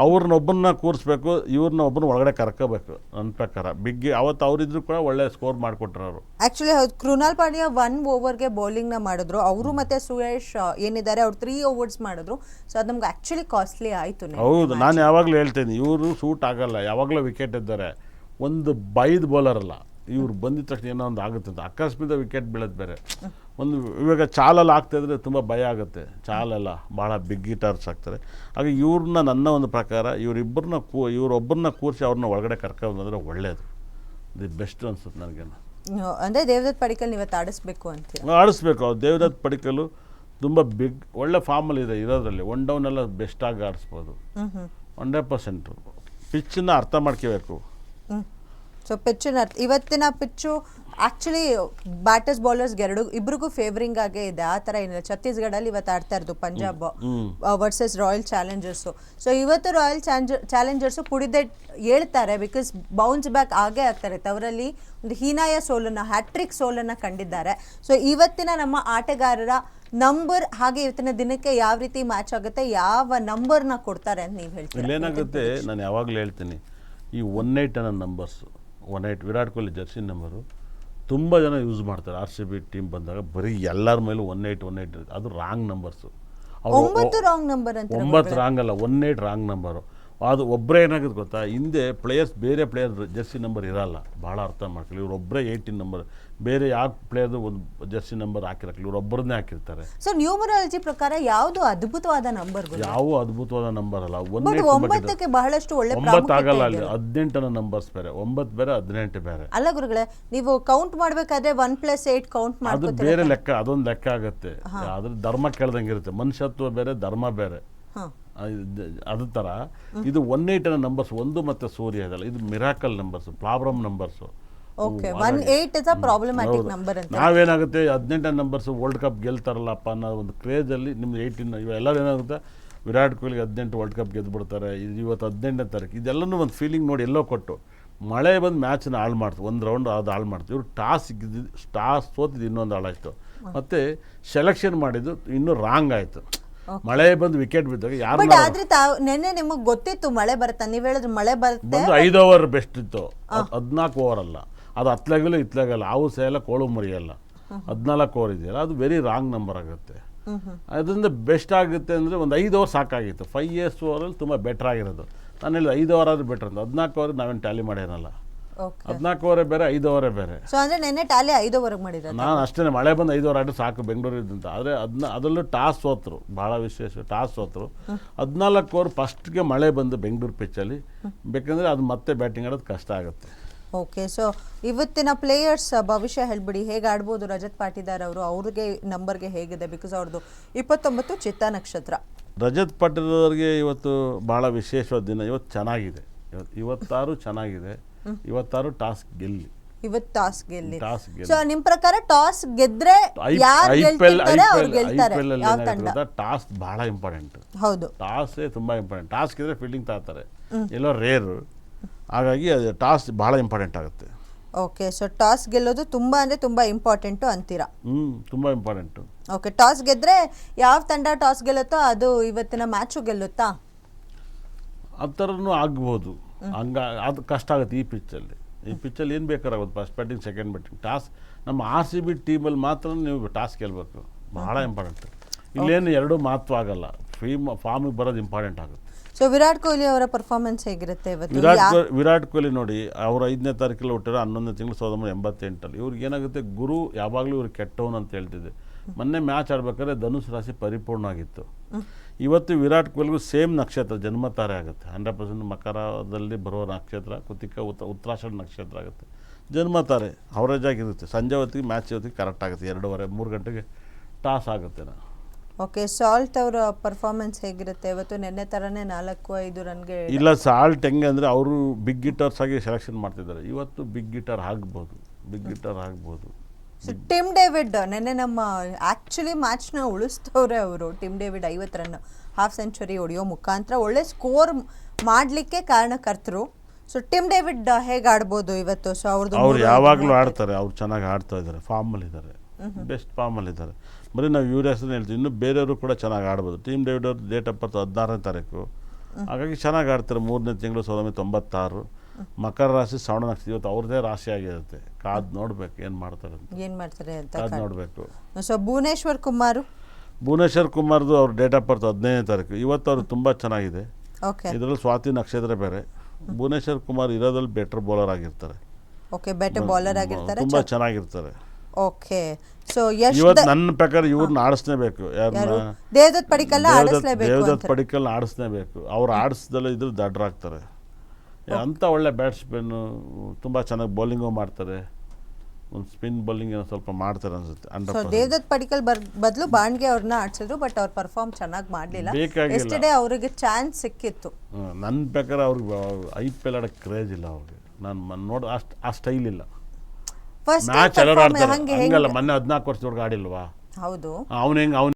ಅವ್ರನ್ನೊಬ್ಬನ್ನ ಕೂರಿಸ್ಬೇಕು, ಇವ್ರನ್ನ ಒಬ್ಬನ ಒಳಗಡೆ ಕರ್ಕೋಬೇಕು ನನ್ನ ಪ್ರಕಾರ. ಬಿಗ್ ಅವತ್ತು ಅವರಿದ್ರು ಕೂಡ ಒಳ್ಳೆ ಸ್ಕೋರ್ ಮಾಡಿಕೊಟ್ರು ಅವರು. ಆಕ್ಚುಲಿ ಕೃಣಾಲ್ ಪಾಂಡ್ಯ 1 ಓವರ್ಗೆ ಬೌಲಿಂಗ್ನ ಮಾಡಿದ್ರು. ಅವರು ಮತ್ತೆ ಸುರೇಶ್ ಏನಿದ್ದಾರೆ ಅವ್ರು 3 ಓವರ್ಸ್ ಮಾಡಿದ್ರು. ಸೊ ಅದು ನಮ್ಗೆ ಆಕ್ಚುಲಿ ಕಾಸ್ಟ್ಲಿ ಆಯಿತು. ಹೌದು, ನಾನು ಯಾವಾಗಲೂ ಹೇಳ್ತೇನೆ ಇವರು ಸೂಟ್ ಆಗಲ್ಲ. ಯಾವಾಗಲೂ ವಿಕೆಟ್ ಇದ್ದಾರೆ, ಒಂದು ಬೈದ್ ಬೌಲರ್ ಅಲ್ಲ ಇವ್ರು. ಬಂದಿದ ತಕ್ಷಣ ಏನೋ ಒಂದು ಆಗುತ್ತೆ ಅಂತ ಅಕಸ್ಮಾತ್ ವಿಕೆಟ್ ಬೀಳೋದು ಬೇರೆ. ಒಂದು ಇವಾಗ ಚಾಲೆಲ್ಲ ಆಗ್ತಾಯಿದ್ರೆ ತುಂಬ ಭಯ ಆಗುತ್ತೆ. ಚಾಲೆಲ್ಲ ಭಾಳ ಬಿಗ್ ಹಿಟರ್ಸ್ ಆಗ್ತಾರೆ. ಹಾಗೆ ಇವ್ರನ್ನ ನನ್ನ ಒಂದು ಪ್ರಕಾರ ಇವರೊಬ್ಬರನ್ನ ಕೂರಿಸಿ ಅವ್ರನ್ನ ಒಳಗಡೆ ಕರ್ಕೊಂಡ್ಬಂದ್ರೆ ಒಳ್ಳೆಯದು, ದಿ ಬೆಸ್ಟ್ ಅನ್ಸುತ್ತೆ ನನಗೇನು. ಅಂದರೆ ದೇವದತ್ ಪಡಿಕ್ಕಲ್ ಇವತ್ತು ಆಡಿಸ್ಬೇಕು ಅಂತ ಆಡಿಸ್ಬೇಕು. ಅವ್ರು ದೇವದತ್ ಪಡಿಕ್ಕಲು ತುಂಬ ಒಳ್ಳೆ ಫಾರ್ಮಲ್ಲಿದೆ ಇರೋದ್ರಲ್ಲಿ. 1 ಡೌನ್ ಎಲ್ಲ ಬೆಸ್ಟಾಗಿ ಆಡಿಸ್ಬೋದು 100%. ಪಿಚ್ಚನ್ನ ಅರ್ಥ ಮಾಡ್ಕೋಬೇಕು. ಸೊ ಪಿಚ್ಚಿನ ಇವತ್ತಿನ ಪಿಚ್ಚು ಆ್ಯಕ್ಚುಲಿ ಬ್ಯಾಟರ್ಸ್ ಬೌಲರ್ಸ್ ಇಬ್ರಿಗೂ ಫೇವರಿಂಗ್ ಆಗೇ ಇದೆ. ಆ ಥರ ಏನಿಲ್ಲ. ಛತ್ತೀಸ್ಗಢಲ್ಲಿ ಇವತ್ತು ಆಡ್ತಾ ಇರೋದು ಪಂಜಾಬ್ ವರ್ಸಸ್ ರಾಯಲ್ ಚಾಲೆಂಜರ್ಸು. ಸೊ ಇವತ್ತು ರಾಯಲ್ ಚಾಲೆಂಜರ್ಸು ಕುಡಿದೇ ಹೇಳ್ತಾರೆ, ಬಿಕಾಸ್ ಬೌನ್ಸ್ ಬ್ಯಾಕ್ ಆಗೇ ಆಗ್ತಾರೆ. ತವರಲ್ಲಿ ಒಂದು ಹೀನಾಯ ಸೋಲನ್ನು, ಹ್ಯಾಟ್ರಿಕ್ ಸೋಲನ್ನು ಕಂಡಿದ್ದಾರೆ. ಸೊ ಇವತ್ತಿನ ನಮ್ಮ ಆಟಗಾರರ ನಂಬರ್ ಹಾಗೆ ಇವತ್ತಿನ ದಿನಕ್ಕೆ ಯಾವ ರೀತಿ ಮ್ಯಾಚ್ ಆಗುತ್ತೆ, ಯಾವ ನಂಬರ್ನ ಕೊಡ್ತಾರೆ ಅಂತ ನೀವು ಹೇಳ್ತೀರಿ? ಇಲ್ಲೇನಾಗುತ್ತೆ, ನಾನು ಯಾವಾಗಲೂ ಹೇಳ್ತೀನಿ, ಈ 18 ಅನ್ನೋ numbers 18 Virat Kohli Jersey number ತುಂಬ ಜನ ಯೂಸ್ ಮಾಡ್ತಾರೆ. RCB ಟೀಮ್ ಬಂದಾಗ ಬರೀ ಎಲ್ಲರ ಮೇಲೂ 18 ಅದು ರಾಂಗ್ ನಂಬರ್ಸು. 9 ರಾಂಗ್ ನಂಬರ್ ಅಂತ. 9 ರಾಂಗ್ ಅಲ್ಲ, 18 ರಾಂಗ್ ನಂಬರು. ಅದು ಒಬ್ಬರೇ ಏನಾಗುತ್ತೆ ಗೊತ್ತಾ, ಹಿಂದೆ ಬೇರೆ ಪ್ಲೇಯರ್ ಜರ್ಸಿ ನಂಬರ್ ಇರಲ್ಲ. ಭಾಳ ಅರ್ಥ ಮಾಡ್ಕೊಳ್ಳಿ. ಇವ್ರೊಬ್ಬರೇ 18 ನಂಬರ್, ಬೇರೆ ಯಾವ ಪ್ಲೇಯರ್ದು ಒಂದು ಜರ್ಸಿ ನಂಬರ್ ಹಾಕಿರಲ್ಲ, ಇವ್ರೊಬ್ಬರನ್ನೇ ಹಾಕಿರ್ತಾರೆ. ಸೊ ನ್ಯೂಮರಾಲಜಿ ಪ್ರಕಾರ ಯಾವುದು ಅದ್ಭುತವಾದ ನಂಬರ್? ಯಾವ ಅದ್ಭುತವಾದ ನಂಬರ್ ಅಲ್ಲ. 9ಕ್ಕೆ ಬಹಳಷ್ಟು ಒಳ್ಳೆ 9 ಆಗಲ್ಲ, ಅಲ್ಲಿ 18 ನಂಬರ್ಸ್ ಬೇರೆ, 9 ಬೇರೆ 18 ಬೇರೆ ಅಲ್ಲ ಗುರುಗಳೇ. ನೀವು ಕೌಂಟ್ ಮಾಡ್ಬೇಕಾದ್ರೆ 1+8 ಕೌಂಟ್ ಅದು ಬೇರೆ ಲೆಕ್ಕ, ಅದೊಂದು ಲೆಕ್ಕ ಆಗುತ್ತೆ. ಅದ್ರ ಧರ್ಮ ಕೇಳ್ದಂಗೆ ಇರುತ್ತೆ. ಮನುಷ್ಯತ್ವ ಬೇರೆ, ಧರ್ಮ ಬೇರೆ. ಅದ ಥರ ಇದು 18 ನಂಬರ್ಸ್. 1 ಮತ್ತು ಸೂರ್ಯ ಇದಲ್ಲ, ಇದು ಮಿರಾಕಲ್ ನಂಬರ್ಸ್, ಪ್ರಾಬ್ಲಮ್ ನಂಬರ್ಸು. ನಾವೇನಾಗುತ್ತೆ 18 ನಂಬರ್ಸ್ ವರ್ಲ್ಡ್ ಕಪ್ ಗೆಲ್ತಾರಲ್ಲಪ್ಪ ಅನ್ನೋ ಒಂದು ಕ್ರೇಜಲ್ಲಿ ನಿಮ್ದು 18 ಇವೆಲ್ಲರೂ ಏನಾಗುತ್ತೆ, ವಿರಾಟ್ ಕೊಹ್ಲಿಗೆ 18 ವರ್ಲ್ಡ್ ಕಪ್ ಗೆದ್ದುಬಿಡ್ತಾರೆ, ಇವತ್ತು 18ನೇ ತಾರೀಕು, ಇದೆಲ್ಲನೂ ಒಂದು ಫೀಲಿಂಗ್ ನೋಡಿ ಎಲ್ಲೋ ಕೊಟ್ಟು ಮಳೆ ಬಂದು ಮ್ಯಾಚನ್ನ ಹಾಳು ಮಾಡ್ತು. ಒಂದು ರೌಂಡ್ ಅದು ಹಾಳು ಮಾಡ್ತು. ಇವರು ಟಾಸ್ ಸೋತಿದ್ದು ಇನ್ನೊಂದು ಹಾಳಾಯಿತು. ಮತ್ತು ಸೆಲೆಕ್ಷನ್ ಮಾಡಿದ್ದು ಇನ್ನೂ ರಾಂಗ್ ಆಯಿತು. ಮಳೆ ಬಂದು ವಿಕೆಟ್ ಬಿದ್ದಾಗ ಯಾರು ನೆನ್ನೆ ನಿಮಗೆ ಗೊತ್ತಿತ್ತು ಮಳೆ ಬರುತ್ತೆ, ನೀವು ಹೇಳಿದ್ರೆ ಮಳೆ ಬರುತ್ತೆ. 5 ಓವರ್ ಬೆಸ್ಟ್ ಇತ್ತು, 14 ಓವರ್ ಅಲ್ಲ. ಅದು ಹತ್ಲಾಗಲ್ಲ ಇತ್ಲಾಗಲ್ಲ, ಹಾವು ಸೇಯಲ್ಲ ಕೋಳು ಮರಿಯಲ್ಲ. 14 ಓವರ್ ಇದೆಯಲ್ಲ, ಅದು ವೆರಿ ರಾಂಗ್ ನಂಬರ್ ಆಗುತ್ತೆ. ಅದರಿಂದ ಬೆಸ್ಟ್ ಆಗುತ್ತೆ ಅಂದರೆ ಒಂದು 5 ಓವರ್ ಸಾಕಾಗಿತ್ತು. 5 ಇಯರ್ಸ್ ಓವರಲ್ಲಿ ತುಂಬ ಬೆಟರ್ ಆಗಿರೋದು. ನಾನು ಹೇಳಿದ 5 ಓವರ್ ಆದರೂ ಬೆಟರ್ ಅಂತ. 14 ಓವರ್ ನಾವೇನು ಟ್ಯಾಲಿ ಮಾಡೇನಲ್ಲ. 14 ಓವರೇ ಬೇರೆ, 5 ಓವರೇ ಬೇರೆ. ಸೊ ಅಂದರೆ ನೆನ್ನೆ ಟ್ಯಾಲಿ 5 ಓವರ್ಗೆ ಮಾಡಿದ್ದಾರೆ. ನಾನು ಅಷ್ಟೇ, ಮಳೆ ಬಂದು 5 ಓವರ್ ಆಡಿ ಸಾಕು ಬೆಂಗಳೂರಿದ್ದಂತ. ಆದರೆ ಅದರಲ್ಲೂ ಟಾಸ್ ಸೋತರು, ಭಾಳ ವಿಶೇಷ. ಟಾಸ್ ಸೋತರು 14 ಓವರ್ ಫಸ್ಟ್ಗೆ ಮಳೆ ಬಂದು ಬೆಂಗಳೂರು ಪಿಚ್ಚಲ್ಲಿ. ಬೇಕಂದರೆ ಅದು ಮತ್ತೆ ಬ್ಯಾಟಿಂಗ್ ಆಡೋದು ಕಷ್ಟ ಆಗುತ್ತೆ. ಓಕೆ, ಸೊ ಇವತ್ತಿನ ಪ್ಲೇಯರ್ಸ್ ಭವಿಷ್ಯ ಹೇಳ್ಬಿಡಿ. ಹೇಗೆ ಆಡ್ಬೋದು ರಜತ್ ಪಾಟಿದಾರ್ ಅವರು? ಅವ್ರಿಗೆ ನಂಬರ್ಗೆ ಹೇಗಿದೆ? ಬಿಕಾಸ್ ಅವ್ರದ್ದು 29 ಚಿತ್ತಾ ನಕ್ಷತ್ರ. ರಜತ್ ಪಾಟಿದಾರ್ ಅವರಿಗೆ ಇವತ್ತು ಭಾಳ ವಿಶೇಷವಾದ ದಿನ. ಇವತ್ತು ಚೆನ್ನಾಗಿದೆ, ಇವತ್ತಾರು ಚೆನ್ನಾಗಿದೆ. ಇವತ್ತಾರು ಟಾಸ್ ಗೆಲ್ಲಿ. ಇವತ್ತು ಟಾಸ್ ಗೆಲ್ಲಿ. ಸೊ ನಿಮ್ಮ ಪ್ರಕಾರ ಟಾಸ್ ಗೆದ್ರೆ ಟಾಸ್ ಬಹಳ ಇಂಪಾರ್ಟೆಂಟ್. ಹೌದು, ಟಾಸ್ ತುಂಬಾ ಇಂಪಾರ್ಟೆಂಟ್. ಟಾಸ್ ಗೆದ್ರೆ ಫೀಲ್ಡಿಂಗ್ ತಾತಾರೆ, ಎಲ್ಲೋ ರೇರು. ಹಾಗಾಗಿ ಅದು ಟಾಸ್ ಬಹಳ ಇಂಪಾರ್ಟೆಂಟ್ ಆಗುತ್ತೆ. ಓಕೆ, ಸೊ ಟಾಸ್ ಗೆಲ್ಲೋದು ತುಂಬಾ ಅಂದರೆ ತುಂಬಾ ಇಂಪಾರ್ಟೆಂಟು ಅಂತೀರಾ? ತುಂಬಾ ಇಂಪಾರ್ಟೆಂಟು. ಓಕೆ, ಟಾಸ್ ಗೆದ್ರೆ ಯಾವ ತಂಡ ಟಾಸ್ ಗೆಲ್ಲುತ್ತೋ ಅದು ಇವತ್ತಿನ ಮ್ಯಾಚು ಗೆಲ್ಲುತ್ತಾ? ಆ ಥರನೂ ಆಗ್ಬೋದು. ಅದು ಕಷ್ಟ ಆಗುತ್ತೆ ಈ ಪಿಚ್ಚಲ್ಲಿ. ಈ ಪಿಚ್ಚಲ್ಲಿ ಏನು ಬೇಕಾಗುತ್ತೆ, first batting, second batting. Toss ನಮ್ಮ RCB ಟೀಮಲ್ಲಿ ಮಾತ್ರ ನೀವು ಟಾಸ್ ಗೆಲ್ಲಬೇಕು, ಭಾಳ ಇಂಪಾರ್ಟೆಂಟ್. ಇಲ್ಲೇನು ಎರಡೂ ಮಹತ್ವ ಆಗಲ್ಲ, ಫಾರ್ಮಿಗೆ ಬರೋದು ಇಂಪಾರ್ಟೆಂಟ್ ಆಗುತ್ತೆ. ಸೊ ವಿರಾಟ್ ಕೊಹ್ಲಿ ಅವರ ಪರ್ಫಾರ್ಮೆನ್ಸ್ ಹೇಗಿರುತ್ತೆ ಇವತ್ತು? ವಿರಾಟ್ ಕೊಹ್ಲಿ ನೋಡಿ, ಅವರು 5ನೇ ತಾರೀಕಲ್ಲಿ ಹುಟ್ಟಿರೋ 11ನೇ ತಿಂಗಳು 1988. ಇವ್ರಿಗೆ ಏನಾಗುತ್ತೆ, ಗುರು ಯಾವಾಗಲೂ ಇವ್ರಿಗೆ ಕೆಟ್ಟವನು ಅಂತ ಹೇಳ್ತಿದ್ದೆ. ಮೊನ್ನೆ ಮ್ಯಾಚ್ ಆಡ್ಬೇಕಾದ್ರೆ ಧನುಷ್ ರಾಶಿ ಪರಿಪೂರ್ಣ ಆಗಿತ್ತು. ಇವತ್ತು ವಿರಾಟ್ ಕೊಹ್ಲಿಗೂ ಸೇಮ್ ನಕ್ಷತ್ರ ಜನ್ಮತಾರೆ ಆಗುತ್ತೆ. 100% ಮಕರದಲ್ಲಿ ಬರೋ ನಕ್ಷತ್ರ ಕೃತಿಕ ಉತ್ತರಾಷಾಢ ನಕ್ಷತ್ರ ಆಗುತ್ತೆ. ಜನ್ಮತಾರೆ ಅವರೇಜ್ ಆಗಿರುತ್ತೆ. ಸಂಜೆ ಹೊತ್ತಿಗೆ ಮ್ಯಾಚ್ ಹೊತ್ತಿಗೆ ಕರೆಕ್ಟ್ ಆಗುತ್ತೆ. 2:30-3 ಗಂಟೆಗೆ ಟಾಸ್ ಆಗುತ್ತೆ. ಓಕೆ, ಸಾಲ್ಟ್ ಅವರ ಪರ್ಫಾರ್ಮೆನ್ಸ್ ಹೇಗಿರುತ್ತೆ ಇವತ್ತು? ನೆನ್ನೆ ಥರನೇ 4-5 ರನ್ಗೆ ಇಲ್ಲ. ಸಾಲ್ಟ್ ಹೆಂಗೆ ಅಂದರೆ ಅವರು ಬಿಗ್ ಹಿಟರ್ಸ್ ಆಗಿ ಸೆಲೆಕ್ಷನ್ ಮಾಡ್ತಿದ್ದಾರೆ. ಇವತ್ತು ಬಿಗ್ ಹಿಟರ್ ಆಗ್ಬೋದು. ಟಿಮ್ ಡೇವಿಡ್ ನೆನ್ನೆ ನಮ್ಮ ಆ್ಯಕ್ಚುಲಿ ಮ್ಯಾಚ್ನ ಉಳಿಸ್ತವ್ರೆ ಅವರು. Tim David 50 run, half century ಹೊಡೆಯೋ ಮುಖಾಂತರ ಒಳ್ಳೆ ಸ್ಕೋರ್ ಮಾಡಲಿಕ್ಕೆ ಕಾರಣಕರ್ತರು. ಸೊ ಟಿಮ್ ಡೇವಿಡ್ ಹೇಗೆ ಆಡ್ಬೋದು ಇವತ್ತು? ಸೊ ಅವ್ರು ಯಾವಾಗಲೂ ಆಡ್ತಾರೆ, ಅವ್ರು ಚೆನ್ನಾಗಿ ಆಡ್ತಾ ಇದ್ದಾರೆ, ಫಾರ್ಮಲ್ಲಿದ್ದಾರೆ, ಬೆಸ್ಟ್ ಫಾರ್ಮಲ್ಲಿದ್ದಾರೆ. ಬರೀ ನಾವು ಇವ್ರ ಹೆಸರು ಹೇಳ್ತೀವಿ, ಇನ್ನೂ ಬೇರೆಯವರು ಕೂಡ ಚೆನ್ನಾಗಿ ಆಡ್ಬೋದು. ಟಿಮ್ ಡೇವಿಡ್ ಅವ್ರ ಡೇಟ್ ಆಫ್ ಬರ್ತ್ 16ನೇ ತಾರೀಕು. ಹಾಗಾಗಿ ಚೆನ್ನಾಗಿ ಆಡ್ತಾರೆ. 3ನೇ ತಿಂಗಳು 1996. ಮಕರ ರಾಶಿ ಶ್ರವಣ ನಕ್ಷತ್ರ, ಇವತ್ತು ಅವ್ರದ್ದೇ ರಾಶಿ ಆಗಿರುತ್ತೆ. ಕಾದು ನೋಡ್ಬೇಕು ಏನು ಮಾಡ್ತಾರೆ ಅಂತ, ಏನ್ ಮಾಡ್ತಾರೆ ಅಂತ ಕಾದು ನೋಡಬೇಕು. ಸೊ ಭುವನೇಶ್ವರ್ ಕುಮಾರ್. ಭುವನೇಶ್ವರ್ ಕುಮಾರ್ದು ಅವ್ರ ಡೇಟ್ ಆಫ್ ಬರ್ತ್ 15ನೇ ತಾರೀಕು. ಇವತ್ತು ಅವ್ರು ತುಂಬ ಚೆನ್ನಾಗಿದೆ. ಓಕೆ ಇದರಲ್ಲಿ ಸ್ವಾತಿ ನಕ್ಷತ್ರ ಬೇರೆ. ಭುವನೇಶ್ವರ್ ಕುಮಾರ್ ಇರೋದ್ರಲ್ಲಿ ಬೆಟರ್ ಬೌಲರ್ ಆಗಿರ್ತಾರೆ, ಓಕೆ ಬೆಟರ್ ಬೌಲರ್ ಆಗಿರ್ತಾರೆ. ತುಂಬ ಚೆನ್ನಾಗಿರ್ತಾರೆ. ಓಕೆ ಸೊ ಯಶ್ ಇವತ್ತು ನನ್ನ ಪ್ರಕಾರ ಇವ್ರನ್ನ ಆಡಿಸ್ಲೇಬೇಕು. ಯಾರನ್ನ? ದೇವದತ್ ಪಡಿಕಲ್ ಆಡಿಸ್ಲೇಬೇಕು. ದೇವದತ್ ಪಡಿಕಲ್ ಆಡಿಸ್ಲೇಬೇಕು. ಅವ್ರು ಆಡಿಸ್ದಲ್ಲ ಇದ್ರ ದಡ್ರಾಗ್ತಾರೆ. ಅಂಥ ಒಳ್ಳೆ ಬ್ಯಾಟ್ಸ್ಮನ್ನು, ತುಂಬ ಚೆನ್ನಾಗಿ ಬೌಲಿಂಗು ಮಾಡ್ತಾರೆ. ಒಂದು ಸ್ಪಿನ್ ಬೌಲಿಂಗ್ ಏನೋ ಸ್ವಲ್ಪ ಮಾಡ್ತಾರೆ ಅನ್ಸುತ್ತೆ. ಸೊ ದೇವದತ್ ಪಡಿಕಲ್ ಬದಲು ಬಾಂಡ್ಗೆ ಅವ್ರನ್ನ ಆಡ್ಸಿದ್ರು, ಬಟ್ ಅವ್ರ ಪರ್ಫಾರ್ಮ್ ಚೆನ್ನಾಗಿ ಮಾಡಲಿಲ್ಲ. ಬೇಕಾಗಿಲ್ಲ. ಎಸ್ಟರ್ಡೇ ಅವರಿಗೆ ಚಾನ್ಸ್ ಸಿಕ್ಕಿತ್ತು. ನನ್ನ ಪ್ರಕಾರ ಅವ್ರಿಗೆ IPL ಆಡೋಕ್ಕೆ ಕ್ರೇಜ್ ಇಲ್ಲ ಅವ್ರಿಗೆ. ನಾನು ನೋಡಿ ಆ ಸ್ಟೈಲ್ ಇಲ್ಲ. ಫಸ್ಟ್ ಮ್ಯಾಚ್ ಎಲ್ಲರೂ ಆಡ್ತಾರೆ ಹಂಗಲ್ಲ. ಮೊನ್ನೆ 14 ವರ್ಷದೊಳಗೆ ಆಡಿಲ್ವಾ? ಹೌದು. ಅವ್ನು